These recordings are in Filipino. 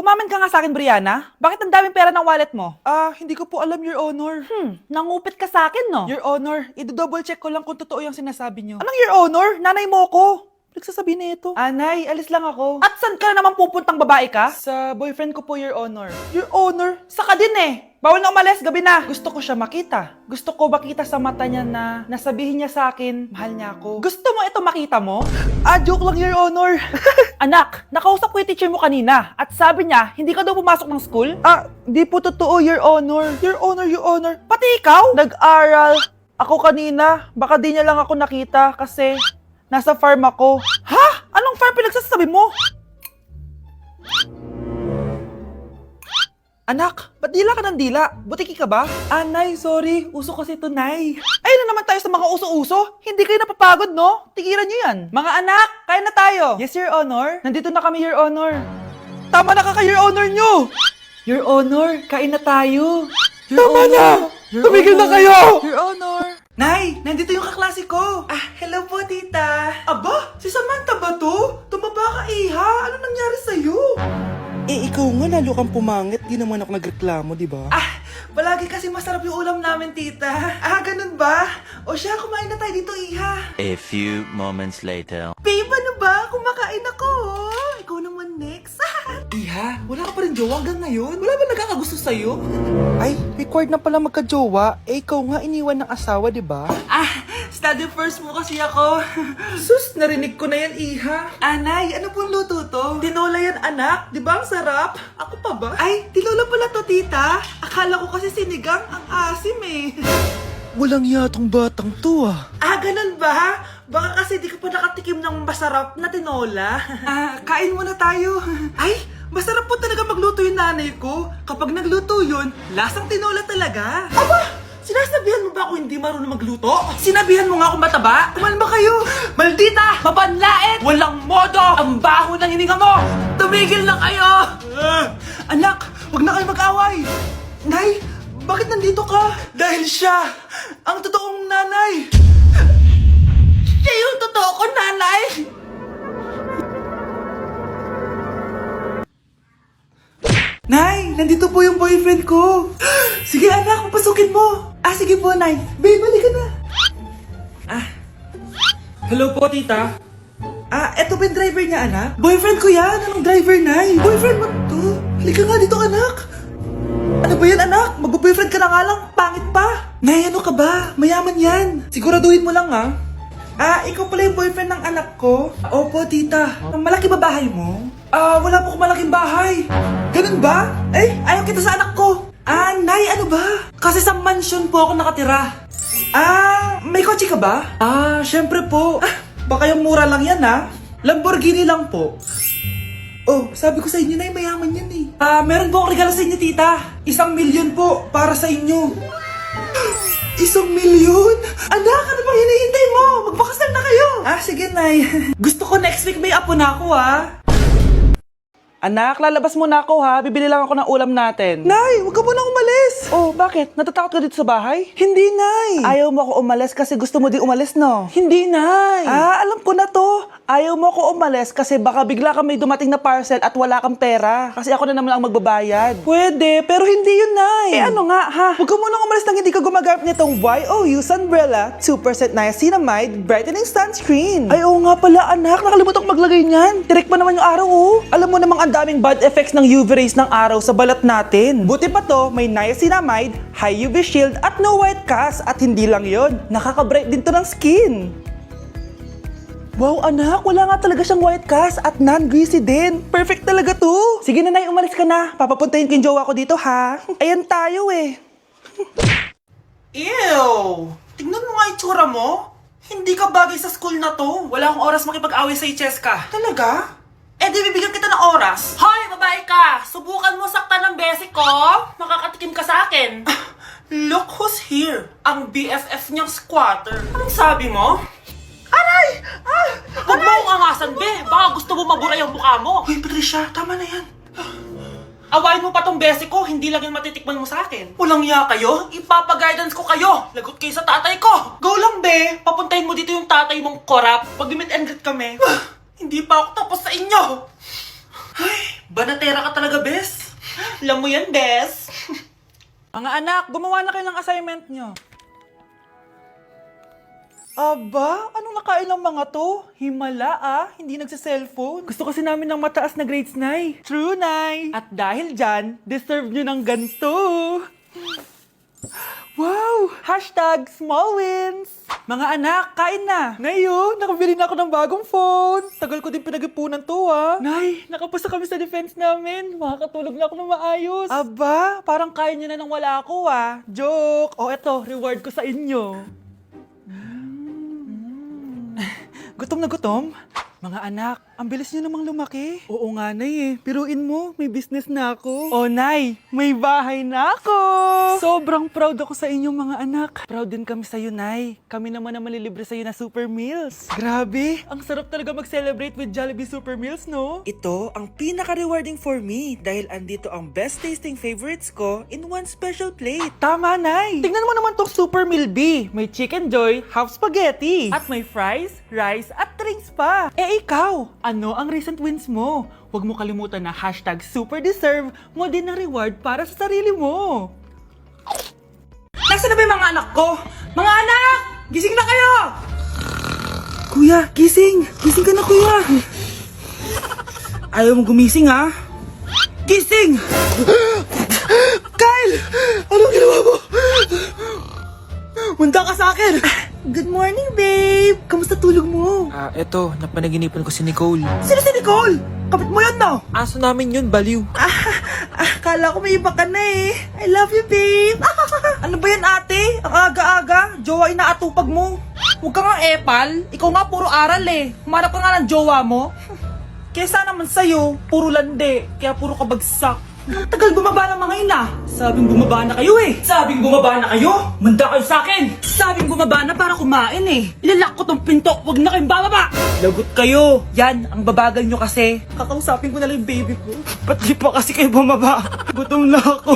Umamin ka nga sa akin, Brianna. Bakit ang daming pera ng wallet mo? Hindi ko po alam, Your Honor. Nangupit ka sa akin, no? Your Honor, i-double check ko lang kung totoo yung sinasabi niyo. Anong Your Honor? Nanay mo ko. Nagsasabi na ito? Anay, alis lang ako. At saan ka na naman pupuntang babae ka? Sa boyfriend ko po, Your Honor. Your Honor, saka din eh. Bawal na umalis, gabi na. Gusto ko siya makita. Gusto ko makita sa mata niya na nasabihin niya sa akin, mahal niya ako. Gusto mo ito makita mo? Joke lang, Your Honor. Anak, nakausap ko yung teacher mo kanina at sabi niya, hindi ka daw pumasok ng school? Di po totoo, Your Honor. Your Honor, Your Honor. Pati ikaw? Nag-aral ako kanina. Baka di niya lang ako nakita kasi nasa farm ako. Ha? Anong farm pinagsasabi mo? Anak, ba't dila ka ng dila? Butiki ka ba? Nay, sorry. Uso kasi ito, Nay. Ay na naman tayo sa mga uso-uso. Hindi kayo napapagod, no? Tigilan nyo yan. Mga anak, kaya na tayo. Yes, Your Honor. Nandito na kami, Your Honor. Tama na ka, Your Honor nyo! Your Honor, kain na tayo. Tama na! Your Tumigil na Honor. kayo! Your Honor! Nay, nandito yung kaklase ko. Hello po, tita. Aba, si Samantha ba to? Tumaba ka, Iha. Ano nangyari sa'yo? Ikaw nga lalo kang pumangit. Di naman ako nagreklamo, di ba? Palagi kasi masarap yung ulam namin, tita. Ganun ba? O siya, kumain na tayo dito, Iha. A few moments later. Babe, ano ba? Kumakain ako. Ikaw naman next. Iha, wala ka pa rin jowa hanggang ngayon? Wala ba nagkakagusto sa'yo? Ay, required na pala magka-jowa. Ikaw nga iniwan ng asawa, di ba? Study first mo kasi ako. Sus, narinig ko na yan, Iha. Anay, ano pong luto to? Tinola yan, anak. Di ba ang sarap? Ako pa ba? Ay, tinola pala to, tita. Akala ko kasi sinigang ang asim eh. Walang yatong batang to, Ganun ba? Baka kasi di ka pa nakatikim ng masarap na tinola. Kain muna tayo. Ay, masarap po talaga magluto yung nanay ko. Kapag nagluto yun, lasang tinola talaga. Aba! Sinasabihan mo ba ako hindi marunong magluto? Sinabihan mo nga ako mataba? Kumalma kayo! Maldita! Mabanlait! Walang modo! Ang baho ng hininga mo! Tumigil na kayo! Anak, wag na kayo mag-away! Nay, bakit nandito ka? Dahil siya, ang totoong nanay! Siya yung totoo ko, nanay! Nay, nandito po yung boyfriend ko. Sige anak, papasukin mo. Sige po, Nay. Babe, balik ka na. Hello po, tita. Eto ba yung driver niya, anak? Boyfriend ko yan. Anong driver, Nay? Boyfriend mo to? Halika nga dito, anak. Ano ba yan, anak? Mag-boyfriend ka na nga lang. Pangit pa. Nay, ano ka ba? Mayaman yan. Siguraduhin mo lang, ikaw pala yung boyfriend ng anak ko? Opo, tita. Malaki ba bahay mo? Wala po akong malaking bahay. Ganun ba? Ayaw kita sa anak ko. Nay, ano ba? Kasi sa mansion po ako nakatira. May kotse ka ba? Syempre po. Baka yung mura lang yan, Lamborghini lang po. Oh, sabi ko sa inyo, Nay, mayaman yan eh. Meron po akong regalo sa inyo, tita. 1,000,000 po, para sa inyo. 1,000,000? Anak, ano bang hinihintay mo? Magpakasal na kayo. Sige, Nay. Gusto ko next week may apo na ako, Anak, lalabas muna ako, Bibili lang ako ng ulam natin. Nay, huwag ka munang umalis. Oh, bakit? Natatakot ka dito sa bahay? Hindi, Nay. Ayaw mo ako umalis kasi gusto mo di umalis, no? Hindi, Nay. Alam ko na to. Ayaw mo ako umalis kasi baka bigla ka may dumating na parcel at wala kang pera. Kasi ako na naman ang magbabayad. Pwede, pero hindi yun, Nay. Ano nga, Huwag ka munang umalis nang hindi ka gumagamit nitong YOU Sunbrella 2% Niacinamide Brightening Sunscreen. Ay, oo nga pala, anak. Nakalimutan ko maglagay niyan. Direct pa naman yung araw, Alam mo namang ang daming bad effects ng UV rays ng araw sa balat natin. Buti pa to, may niacinamide, high UV shield at no white cast. At hindi lang yon, nakaka-bright din to ng skin. Wow, anak, wala nga talaga siyang white cast at non-greasy din. Perfect talaga to. Sige na, Nay, umalis ka na. Papapuntahin ko yung jowa ko dito, Ayan tayo eh. Ew! Tingnan mo nga itsura mo. Hindi ka bagay sa school na to. Wala akong oras makipag-away sa Cheska. Talaga? Di bibigyan kita ng oras. Hoy, babae ka! Subukan mo saktan ng basic ko. Makakatikim ka sa akin. Look who's here. Ang BFF niyang squatter. Anong sabi mo? Aray! Huwag mo akong angasan, be. Baka gusto mo mabura yung mukha mo. Hoy, Patricia, tama na yan. Awayin mo pa tong basic ko, hindi lang yung matitikman mo sa akin. Walang ya kayo, ipapa-guidance ko kayo. Lagot kayo sa tatay ko. Go lang, be. Papuntahin mo dito yung tatay mong korap. Pag meet and greet kami. Hindi pa ako tapos sa inyo. Ay, Banatera ka talaga, Bes. Alam mo yan, Bes. Mga anak, gumawa na kayo ng assignment nyo. Aba, anong nakain ng mga to? Himala hindi nagsa-cellphone. Gusto kasi namin ng mataas na grades, Nay. True, Nay. At dahil dyan, deserve nyo ng ganito. Wow! Hashtag small wins! Mga anak, kain na! Ngayon, nakabili na ako ng bagong phone. Tagal ko din pinag-ipunan to, Nay, nakapasa kami sa defense namin. Makakatulog na ako ng maayos. Aba, parang kaya nyo na nang wala ako, Joke! O eto, reward ko sa inyo. Gutom na gutom? Mga anak, ang bilis niyo namang lumaki. Oo nga, Nay Piruin mo, may business na ako. Oh, Nay, may bahay na ako! Sobrang proud ako sa inyong mga anak. Proud din kami sa'yo, Nay. Kami naman na malilibre sa'yo na Super Meals. Grabe, ang sarap talaga mag-celebrate with Jollibee Super Meals, no? Ito ang pinaka-rewarding for me dahil andito ang best tasting favorites ko in one special plate. Tama, Nay! Tingnan mo naman tong Super Meal B. May Chicken Joy, half spaghetti. At may fries, rice, at drinks pa. Ikaw, ano ang recent wins mo? Huwag mo kalimutan na hashtag super deserve mo din ng reward para sa sarili mo. Nasaan na ba yung mga anak ko? Mga anak! Gising na kayo! Kuya, gising! Gising ka na, kuya! Ayaw mo gumising, ha? Gising! Kyle! Anong ginawa mo? Munda ka sa akin! Good morning, babe! Kamusta tulog mo? Eto, napanaginipan ko si Nicole. Sino si Nicole? Kapit mo yun, no? Aso namin yun, baliw. Kala ko may iba ka na I love you, babe! Ano ba yan, ate? Ang aga-aga, jowa inaatupag mo. Huwag ka nga epal, ikaw nga puro aral Humanap ka nga ng jowa mo. Kesa naman sa'yo, puro lande, kaya puro kabagsak. Ang tagal bumaba ng mga ina. Sabing bumaba na kayo Sabing bumaba na kayo? Manda kayo sa akin. Sabing bumaba na para kumain Ilalak ko tong pinto, wag na kayong bababa. Lagot kayo. Yan, ang babagal nyo kasi. Kakausapin ko na lang yung baby ko. Ba't di pa kasi kayo bumaba? Gutom na ako.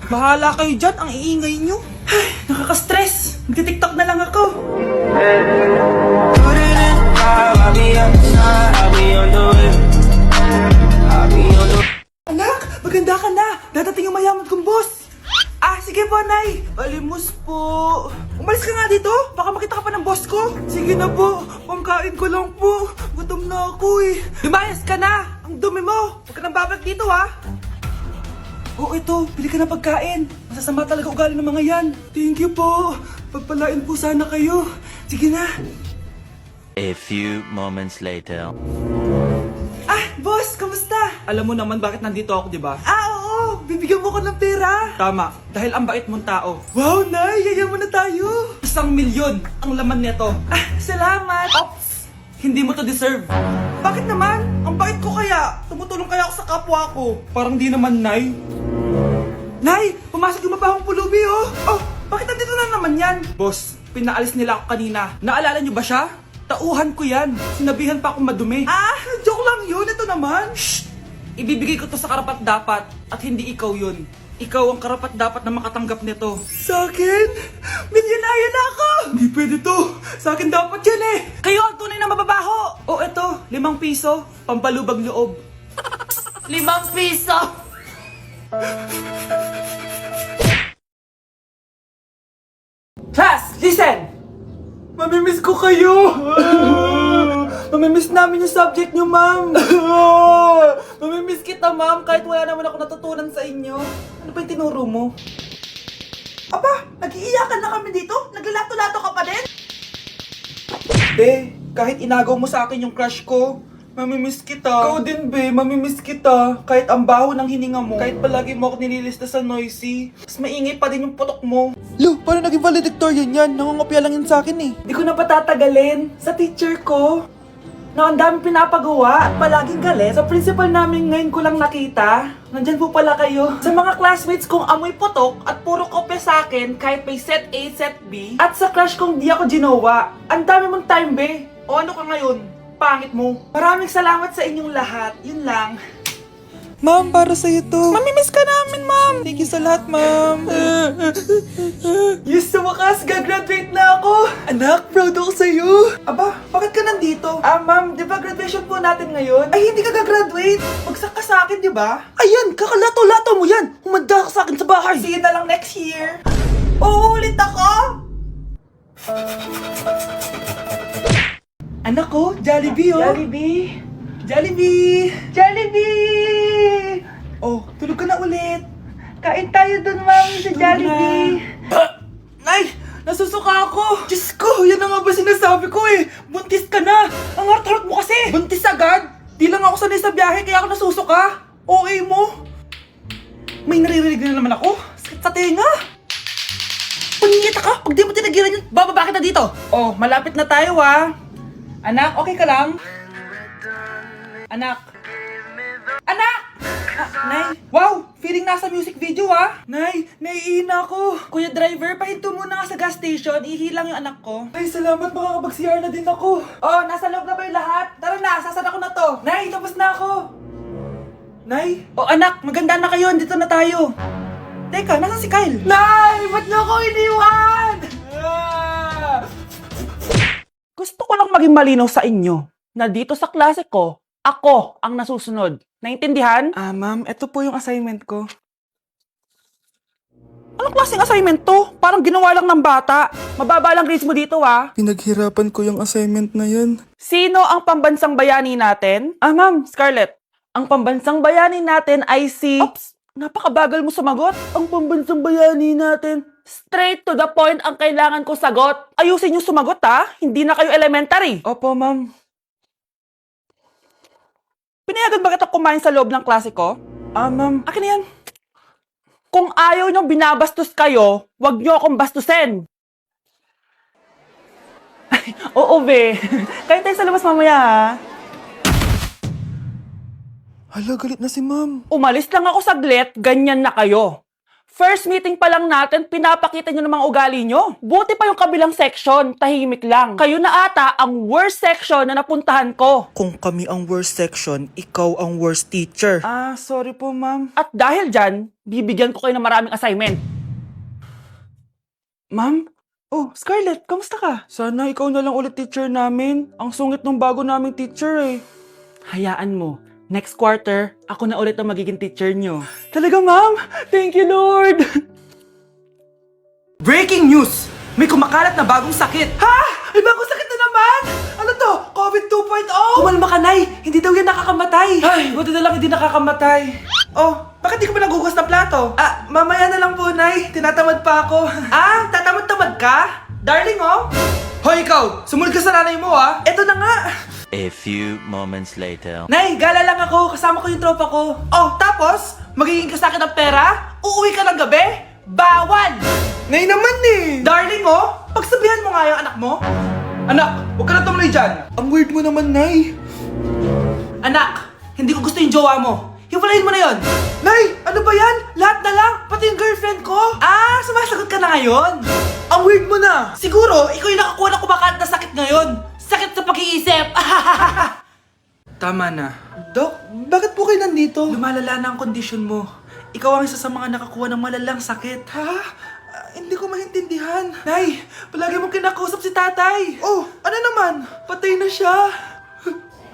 Bahala kayo dyan, ang iingay nyo. Ay, nakaka-stress. Magti-tiktok na lang ako. Anak, maganda ka na. Dadating yung mayaman kong boss. Sige po, Nay. Balimos po. Umalis ka nga dito. Baka makita ka pa ng boss ko. Sige na po. Pangkain ko lang po. Gutom na ako Lumayas ka na. Ang dumi mo. Huwag ka nang babalik dito, Oo, ito. Bili ka ng pagkain. Masasama talaga ugali ng mga yan. Thank you po. Pagpalain po sana kayo. Sige na. A few moments later. Boss, kamusta? Alam mo naman bakit nandito ako, di ba? Oo. Bibigyan mo ko ng pera. Tama. Dahil ang bait mong tao. Wow, Nay. Yayaman na tayo. 1,000,000 ang laman nito. Salamat. Ops. Hindi mo to deserve. Bakit naman? Ang bait ko kaya. Tumutulong kaya ako sa kapwa ko. Parang di naman, Nay. Nay, pumasok yung mabahong pulubi, Oh, bakit nandito na naman yan? Boss, pinaalis nila ako kanina. Naalala niyo ba siya? Tauhan ko yan. Sinabihan pa akong madumi. Joke lang yun. Ito naman. Shh! Ibibigay ko to sa karapat dapat at hindi ikaw yun. Ikaw ang karapat dapat na makatanggap nito. Sa akin? Milyonaryo na ako! Hindi pwede to. Sa akin dapat yan Kayo ang tunay na mababaho. Eto, 5 piso. Pampalubag loob. 5 piso! Class, listen! Mamimiss ko kayo! Mamimiss namin yung subject nyo, ma'am! Mamimiss kita, ma'am, kahit wala naman ako natutunan sa inyo. Ano ba yung tinuro mo? Aba, nag-iiyakan na kami dito? Naglalato-lato ka pa din? Be, kahit inagaw mo sa akin yung crush ko, mamimiss kita. Ikaw din, be, mamimiss kita. Kahit ang baho ng hininga mo, kahit palagi mo ako nililista sa noisy, mas maingay pa din yung putok mo. Lo, paano naging valedictorian yan? Nangungopia lang yun sa akin Di ko na patatagalin sa teacher ko na ang dami pinapagawa at palaging galit. Sa principal namin ngayon ko lang nakita. Nandyan po pala kayo. Sa mga classmates kong amoy putok at puro kopya sa akin kahit may set A, set B. At sa crush kong di ako ginawa. Ang dami mong time, be. O ano ka ngayon? Pangit mo. Maraming salamat sa inyong lahat. Yun lang. Ma'am, para sa'yo to. Mamimiss ka namin, ma'am. Thank you sa lahat, ma'am. Yes, sa wakas, gagraduate na ako. Anak, proud ako sa'yo. Aba, bakit ka nandito? Ma'am, di ba graduation po natin ngayon? Ay, hindi ka gagraduate. Bagsak ka sa akin, di ba? Ayan, kakalato-lato mo yan. Humanda ka sa akin sa bahay. See you na lang next year. Uulit ako. Anak ko, Jollibee, oh. Jollibee. Jollibee! Jollibee! Oh, tulog ka na ulit. Kain tayo dun, ma'am, sa Jollibee. Nay! Nasusuka ako! Diyos ko, yan na nga ba sinasabi ko eh! Buntis ka na! Ang harot-harot mo kasi! Buntis agad? Di lang ako sanay sa biyahe kaya ako nasusuka. Okay mo? May naririnig na naman ako. Sakit sa tenga. Paningita ka! Pag di mo tinagilan yun, bababa kita dito! Oh, malapit na tayo ah. Anak, okay ka lang? Anak! Anak! Nay! Wow! Feeling nasa music video ah! Nay! Naiihina ako! Kuya driver, pahinto muna nga sa gas station. Ihilang yung anak ko. Ay, salamat! Makakapag-CR na din ako. Oh, nasa loob na ba yung lahat? Tara na! Sasara ko na to! Nay! Tapos na ako! Nay! Oh, anak! Maganda na kayo! Dito na tayo! Teka, nasa si Kyle? Nay! Ba't niyo ako iniwan? Gusto ko lang maging malinaw sa inyo na dito sa klase ko, ako ang nasusunod. Naintindihan? Ma'am, ito po yung assignment ko. Anong klaseng assignment to? Parang ginawa lang ng bata. Mababa lang grades mo dito, ah. Pinaghirapan ko yung assignment na yan. Sino ang pambansang bayani natin? Ma'am, Scarlett. Ang pambansang bayani natin ay si... Oops! Napakabagal mo sumagot. Ang pambansang bayani natin. Straight to the point ang kailangan ko sagot. Ayusin yung sumagot, ha? Hindi na kayo elementary. Opo, ma'am. Pinayagan ba kita kumain sa loob ng klase ko? Ma'am. Akin na yan. Kung ayaw niyong binabastos kayo, wag niyo akong bastusin. Ay, oo, be. Kain tayo sa labas mamaya, ha? Hala, galit na si ma'am. Umalis lang ako saglit, ganyan na kayo. First meeting pa lang natin, pinapakita nyo ng mga ugali nyo. Buti pa yung kabilang section, tahimik lang. Kayo na ata ang worst section na napuntahan ko. Kung kami ang worst section, ikaw ang worst teacher. Sorry po, ma'am. At dahil dyan, bibigyan ko kayo ng maraming assignment. Ma'am? Oh, Scarlett, kamusta ka? Sana ikaw na lang ulit teacher namin. Ang sungit ng bago naming teacher eh. Hayaan mo. Next quarter, ako na ulit ang magiging teacher nyo. Talaga, ma'am? Thank you, Lord! Breaking news! May kumakalat na bagong sakit. Ha? May bagong sakit na naman? Ano to? COVID 2.0? Kumalma ka, Nay. Hindi daw yan nakakamatay. Ay, buti na lang hindi nakakamatay. Oh, bakit di ka pa nagugas na plato? Mamaya na lang po, Nay. Tinatamad pa ako. Tatamad-tamad ka? Darling, oh. Hoy, ikaw! Sumunod ka sa nanay mo, ah. Eto na nga. A few moments later. Nay, gala lang ako. Kasama ko yung tropa ko. Oh, tapos? Magiging ka sa akin ng pera? Uuwi ka ng gabi? Bawal! Nay naman eh! Darling, oh! Pagsabihan mo nga yung anak mo. Anak, huwag ka na tumuloy dyan. Ang weird mo naman, Nay. Anak, hindi ko gusto yung jowa mo. Hiwalayin mo na yon. Nay, ano ba yan? Lahat na lang, pati yung girlfriend ko. Sumasagot ka na ngayon? Ang weird mo na. Siguro, ikaw yung nakakuha ng kumakalat na sakit ngayon. Sakit sa pag-iisip. Tama na. Dok, bakit po kayo nandito? Lumalala na ang kondisyon mo. Ikaw ang isa sa mga nakakuha ng malalang sakit. Ha? Hindi ko maintindihan. Nay, palagi mo kinakausap si tatay. Oh, ano naman? Patay na siya.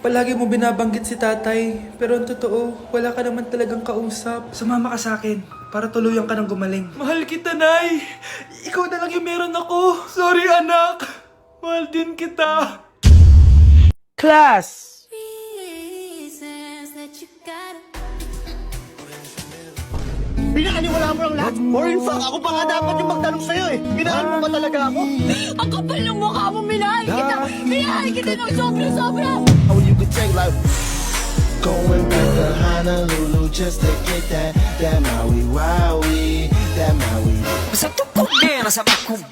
Palagi mo binabanggit si tatay, pero ang totoo, wala ka naman talagang kausap. Sumama ka sa akin para tuluyan ka ng gumaling. Mahal kita, Nay. Ikaw na lang yung meron ako. Sorry, anak. Mahal din kita. Class! Pinakaniwala mo lang lahat. Or in fact, ako pa nga dapat yung magtanong sa'yo eh. Ginaan mo ba talaga ako? Ang kapal ng mukha mo, minahal kita! Minahal kita ng sobra-sobra! Oh, you could take like going back to Honolulu just to get that Maui Wowie, that Maui. Sa tukod na sa bakong